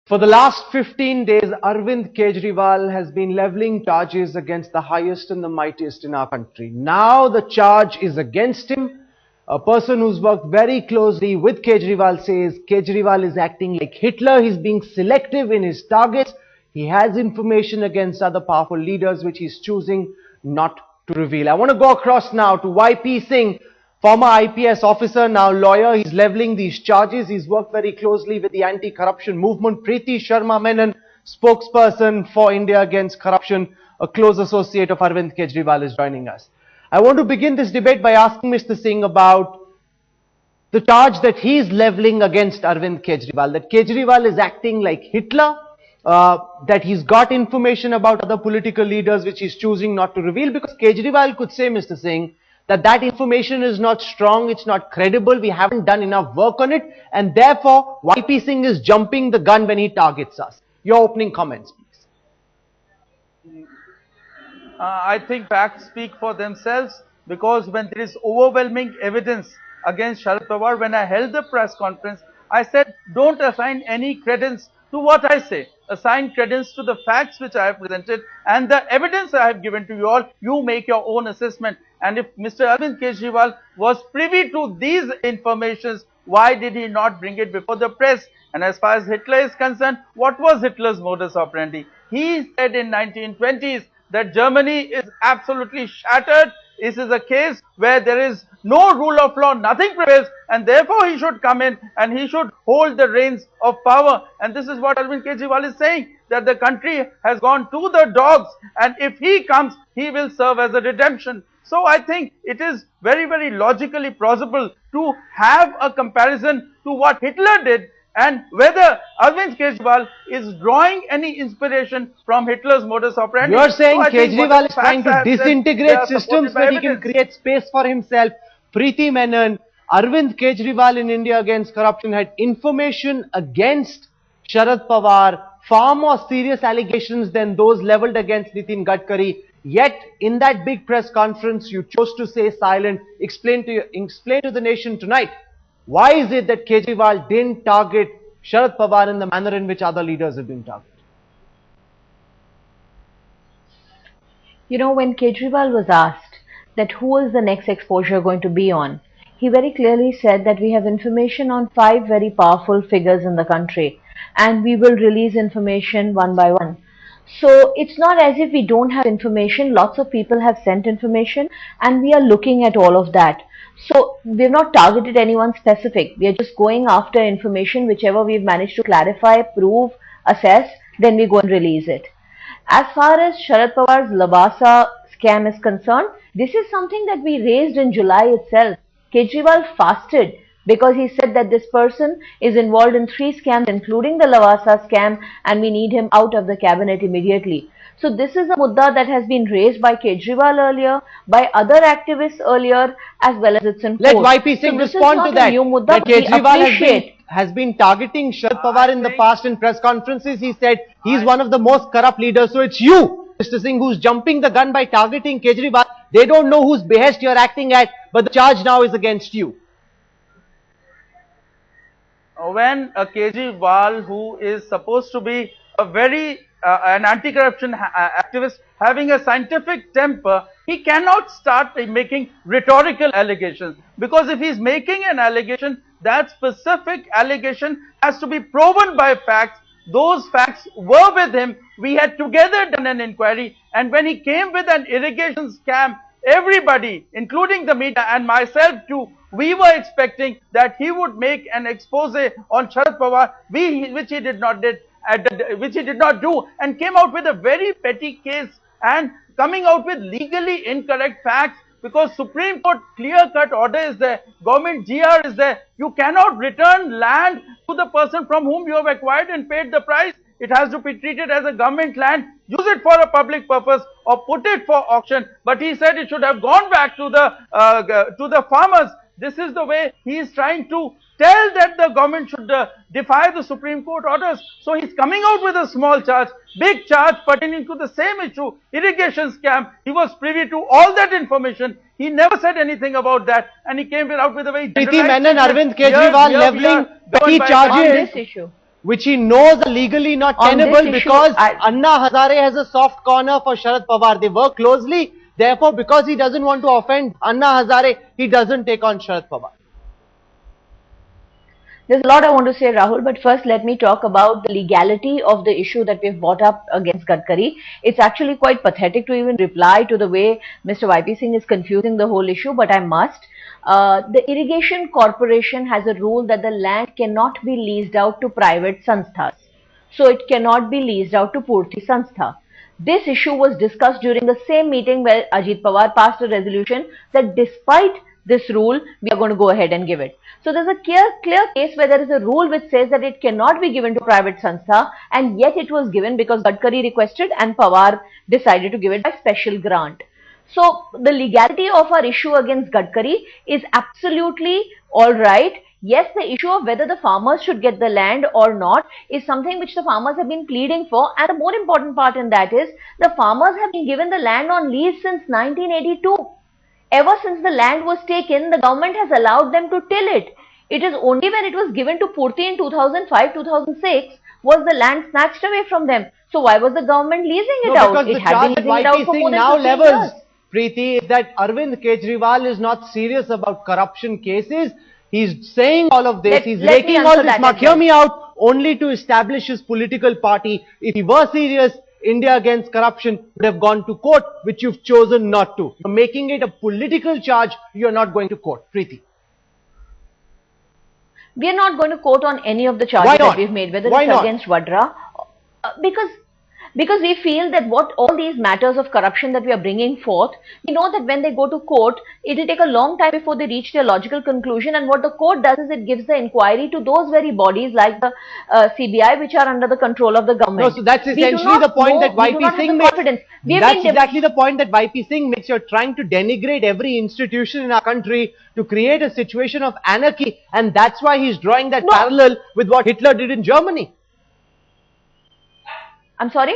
For the last 15 days, Arvind Kejriwal has been leveling charges against the highest and the mightiest in our country. Now the charge is against him. A person who's worked very closely with Kejriwal says Kejriwal is acting like Hitler. He's being selective in his targets. He has information against other powerful leaders which he's choosing not to reveal. I want to go across now to YP Singh, former IPS officer, now lawyer. He's leveling these charges. He's worked very closely with the anti-corruption movement. Preeti Sharma Menon, spokesperson for India Against Corruption, a close associate of Arvind Kejriwal, is joining us. I want to begin this debate by asking Mr. Singh about the charge that he is leveling against Arvind Kejriwal, that Kejriwal is acting like Hitler, that he's got information about other political leaders which he's choosing not to reveal, because Kejriwal could say, Mr. Singh, that information is not strong, it's not credible, we haven't done enough work on it, and therefore YP Singh is jumping the gun when he targets us. Your opening comments, please. I think facts speak for themselves, because when there is overwhelming evidence against Sharad Pawar, when I held the press conference, I said, don't assign any credence to what I say. Assign credence to the facts which I have presented and the evidence I have given to you all. You make your own assessment. And if Mr. Arvind Kejriwal was privy to these informations, why did he not bring it before the press? And as far as Hitler is concerned, what was Hitler's modus operandi? He said in 1920s that Germany is absolutely shattered. This is a case where there is no rule of law, nothing prevails, and therefore he should come in and he should hold the reins of power. And this is what Arvind Kejriwal is saying, that the country has gone to the dogs, and if he comes, he will serve as a redemption. So I think it is very, very logically plausible to have a comparison to what Hitler did, and whether Arvind Kejriwal is drawing any inspiration from Hitler's modus operandi. You are saying so Kejriwal is trying to disintegrate systems where he can create space for himself. Preeti Menon, Arvind Kejriwal in India Against Corruption had information against Sharad Pawar, far more serious allegations than those leveled against Nitin Gadkari. Yet in that big press conference, you chose to stay silent. Explain to the nation tonight, why is it that Kejriwal didn't target Sharad Pawar in the manner in which other leaders have been targeted? You know, when Kejriwal was asked that who is the next exposure going to be on, he very clearly said that we have information on 5 very powerful figures in the country and we will release information one by one. So it's not as if we don't have information. Lots of people have sent information and we are looking at all of that. So we've not targeted anyone specific. We are just going after information, whichever we've managed to clarify, prove, assess, then we go and release it. As far as Sharad Pawar's Lavasa scam is concerned, this is something that we raised in July itself. Kejriwal fasted because he said that this person is involved in 3 scams, including the Lavasa scam, and we need him out of the cabinet immediately. So this is a mudda that has been raised by Kejriwal earlier, by other activists earlier, as well as it's in Let court. YP Singh respond to that. That Kejriwal has been targeting Sharad Pawar in the past in press conferences. He said he's one of the most corrupt leaders. So it's you, Mr. Singh, who's jumping the gun by targeting Kejriwal. They don't know whose behest you're acting at, but the charge now is against you. When a Kejriwal, who is supposed to be a very an anti-corruption activist having a scientific temper, he cannot start making rhetorical allegations, because if he's making an allegation, that specific allegation has to be proven by facts. Those facts were with him. We had together done an inquiry, and when he came with an irrigation scam, everybody, including the media and myself too, we were expecting that he would make an expose on Sharad Pawar, which he did not do, and came out with a very petty case and coming out with legally incorrect facts, because Supreme Court clear-cut order is there, government GR is there. You cannot return land to the person from whom you have acquired and paid the price. It has to be treated as a government land, use it for a public purpose or put it for auction. But he said it should have gone back to the farmers. This is the way he is trying to tell that the government should defy the Supreme Court orders. So he's coming out with a small charge, big charge pertaining to the same issue, irrigation scam. He was privy to all that information. He never said anything about that, and he came out with a very Preeti Menon, Arvind Kejriwal leveling petty charges. which he knows are legally not On this tenable issue, because Anna Hazare has a soft corner for Sharad Pawar. They work closely. Therefore, because he doesn't want to offend Anna Hazare, he doesn't take on Sharad Pawar. There's a lot I want to say, Rahul, but first let me talk about the legality of the issue that we've brought up against Gadkari. It's actually quite pathetic to even reply to the way Mr. YP Singh is confusing the whole issue, but I must. The Irrigation Corporation has a rule that the land cannot be leased out to private sansthas. So it cannot be leased out to Purti Sanstha. This issue was discussed during the same meeting where Ajit Pawar passed a resolution that despite this rule, we are going to go ahead and give it. So there's a clear case where there is a rule which says that it cannot be given to private sanstha, and yet it was given because Gadkari requested and Pawar decided to give it by special grant. So the legality of our issue against Gadkari is absolutely all right. Yes, the issue of whether the farmers should get the land or not is something which the farmers have been pleading for, and the more important part in that is the farmers have been given the land on lease since 1982. Ever since the land was taken, the government has allowed them to till it. It is only when it was given to Purti in 2005-2006 was the land snatched away from them. So why was the government leasing it out? Because it the had charge been that leasing it out YP for Singh more than now 15 levels, years. Preeti, is that Arvind Kejriwal is not serious about corruption cases. He's saying all of this, he's making all this mark. Hear me out, only to establish his political party. If he were serious, India against corruption would have gone to court, which you've chosen not to. You're making it a political charge, you're not going to court. Preeti. We are not going to quote on any of the charges that we've made, whether it's against Vadra, because we feel that what all these matters of corruption that we are bringing forth, we know that when they go to court, it will take a long time before they reach their logical conclusion, and what the court does is it gives the inquiry to those very bodies like the CBI, which are under the control of the government. No, so that's essentially the point that YP Singh makes. That's exactly the point that YP Singh makes. You're trying to denigrate every institution in our country to create a situation of anarchy, and that's why he's drawing that parallel with what Hitler did in Germany. I'm sorry?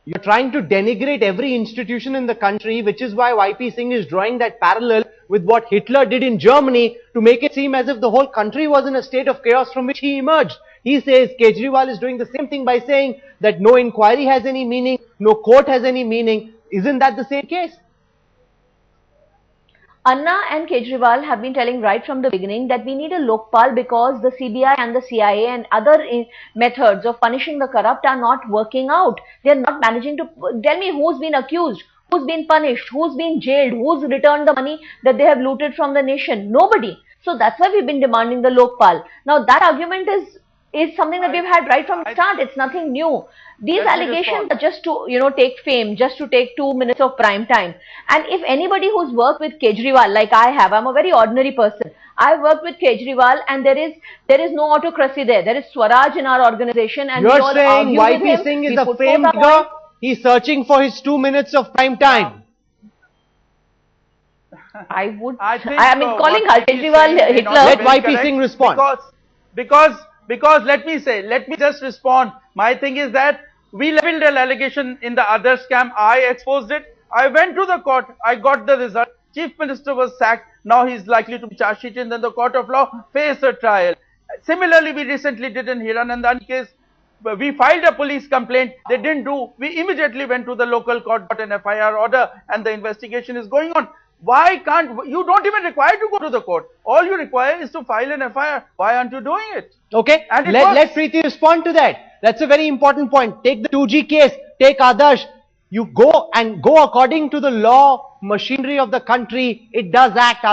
You're trying to denigrate every institution in the country, which is why YP Singh is drawing that parallel with what Hitler did in Germany to make it seem as if the whole country was in a state of chaos from which he emerged. He says Kejriwal is doing the same thing by saying that no inquiry has any meaning, no court has any meaning. Isn't that the same case? Anna and Kejriwal have been telling right from the beginning that we need a Lokpal because the CBI and the CIA and other methods of punishing the corrupt are not working out. They are not managing to tell me who's been accused, who's been punished, who's been jailed, who's returned the money that they have looted from the nation. Nobody. So that's why we've been demanding the Lokpal. Now that argument is something that we've had right from the start. It's nothing new. These allegations are just to, take fame, just to take 2 minutes of prime time. And if anybody who's worked with Kejriwal, like I have, I'm a very ordinary person. I've worked with Kejriwal, and there is no autocracy there. There is Swaraj in our organization, and you're saying YP Singh is a fame digger. He's searching for his 2 minutes of prime time. I mean, calling Kejriwal Hitler. Let YP Singh respond. Because let me just respond. My thing is that we leveled an allegation in the other scam. I exposed it. I went to the court. I got the result. Chief Minister was sacked. Now he's likely to be charged sheeted, and then the court of law face a trial. Similarly, we recently did in Hiranandani case. We filed a police complaint. They didn't do. We immediately went to the local court, got an FIR order, and the investigation is going on. Why can't you? Don't even require to go to the court. All you require is to file an FIR. Why aren't you doing it? Okay, let Preeti respond to that. That's a very important point. Take the 2G case, take Adarsh. You go according to the law machinery of the country. It does act.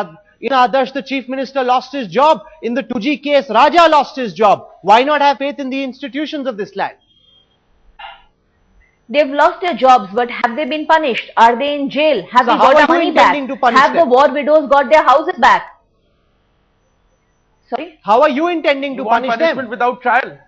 In Adarsh, the Chief Minister lost his job. In the 2G case, Raja lost his job. Why not have faith in the institutions of this land? They've lost their jobs, but have they been punished? Are they in jail? Have we got our money back? Have the war widows got their houses back? Sorry? How are you intending to punish them? Punishment without trial.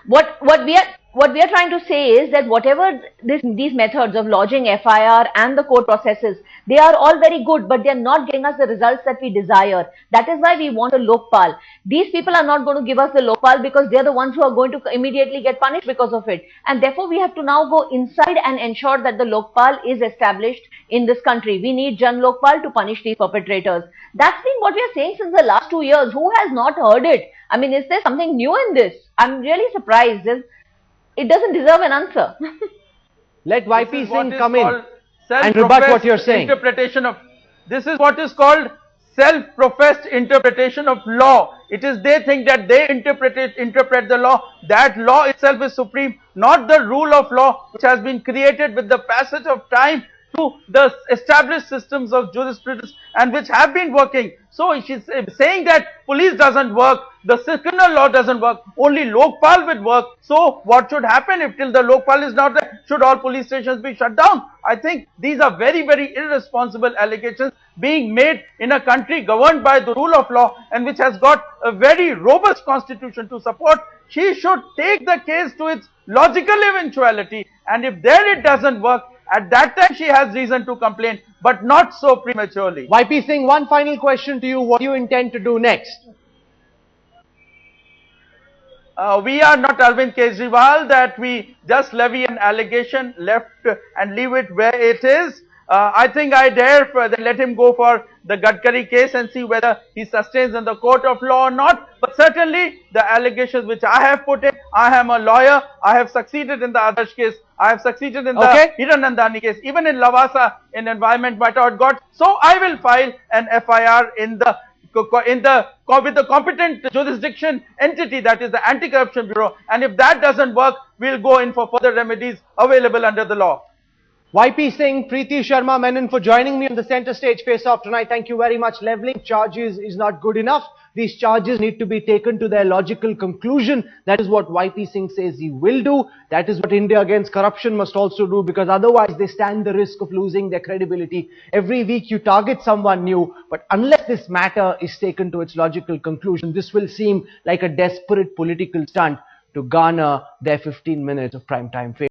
What we are what we are trying to say is that whatever these methods of lodging FIR and the court processes, they are all very good, but they are not getting us the results that we desire. That is why we want a Lokpal. These people are not going to give us the Lokpal because they are the ones who are going to immediately get punished because of it. And therefore, we have to now go inside and ensure that the Lokpal is established in this country. We need Jan Lokpal to punish these perpetrators. That's been what we are saying since the last 2 years. Who has not heard it? I mean, is there something new in this? I'm really surprised. It doesn't deserve an answer. Let YP Singh come in and rebut what you're saying. This is what is called self-professed interpretation of law. It is they think that they interpret the law. That law itself is supreme, not the rule of law which has been created with the passage of time to the established systems of jurisprudence and which have been working. So she's saying that police doesn't work, the criminal law doesn't work, only Lokpal will work. So what should happen if till the Lokpal is not there? Should all police stations be shut down? I think these are very, very irresponsible allegations being made in a country governed by the rule of law and which has got a very robust constitution to support. She should take the case to its logical eventuality, and if there it doesn't work, at that time she has reason to complain, but not so prematurely. YP Singh, one final question to you. What do you intend to do next? We are not Arvind Kejriwal that we just levy an allegation, left and leave it where it is. I think I dare let him go for the Gadkari case and see whether he sustains in the court of law or not. But certainly the allegations which I have put in, I am a lawyer, I have succeeded in the Adarsh case, I have succeeded in the Hiranandani case, even in Lavasa in environment matter I got. So I will file an FIR with the competent jurisdiction entity, that is the Anti-Corruption Bureau, and if that doesn't work, we'll go in for further remedies available under the law. YP Singh, Preeti Sharma Menon for joining me on the center stage face-off tonight. Thank you very much. Leveling charges is not good enough. These charges need to be taken to their logical conclusion. That is what YP Singh says he will do. That is what India Against Corruption must also do, because otherwise they stand the risk of losing their credibility. Every week you target someone new, but unless this matter is taken to its logical conclusion, this will seem like a desperate political stunt to garner their 15 minutes of primetime fame.